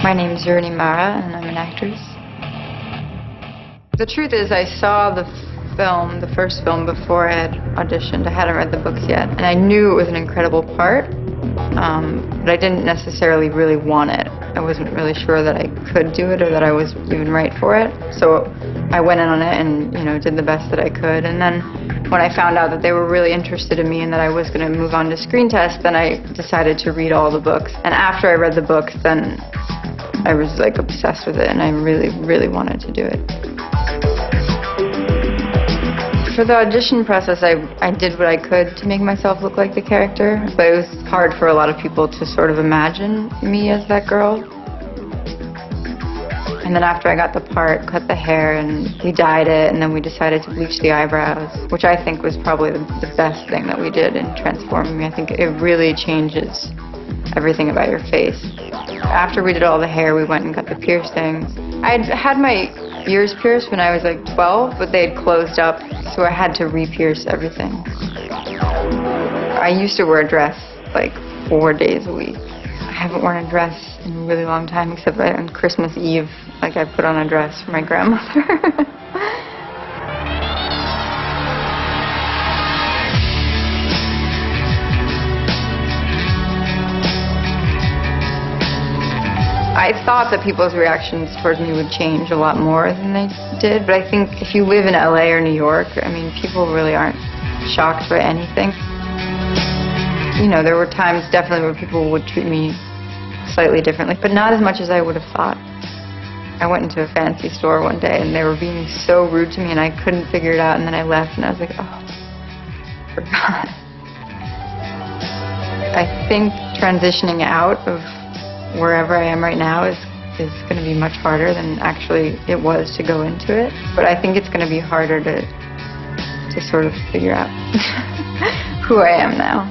My name is Rooney, and I'm an actress. The truth is, I saw the first film, before I had auditioned. I hadn't read the books yet, and I knew it was an incredible part, but I didn't necessarily really want it. I wasn't really sure that I could do it or that I was even right for it. So I went in on it and, did the best that I could. And then when I found out that they were really interested in me and that I was going to move on to screen test, then I decided to read all the books. And after I read the books, then I was like obsessed with it, and I really, really wanted to do it. For the audition process, I did what I could to make myself look like the character, but it was hard for a lot of people to sort of imagine me as that girl. And then after I got the part, cut the hair, and we dyed it, and then we decided to bleach the eyebrows, which I think was probably the best thing that we did in transforming me. I think it really changes everything about your face. After we did all the hair, we went and got the piercings. I'd had my ears pierced when I was like 12, but they had closed up, so I had to re-pierce everything. I used to wear a dress like 4 days a week. I haven't worn a dress in a really long time, except on Christmas Eve, like I put on a dress for my grandmother. I thought that people's reactions towards me would change a lot more than they did, but I think if you live in LA or New York, people really aren't shocked by anything. There were times definitely where people would treat me slightly differently, but not as much as I would have thought. I went into a fancy store one day and they were being so rude to me and I couldn't figure it out, and then I left and I was like, oh, I forgot. I think transitioning out of wherever I am right now is going to be much harder than actually it was to go into it. But I think it's going to be harder to sort of figure out who I am now.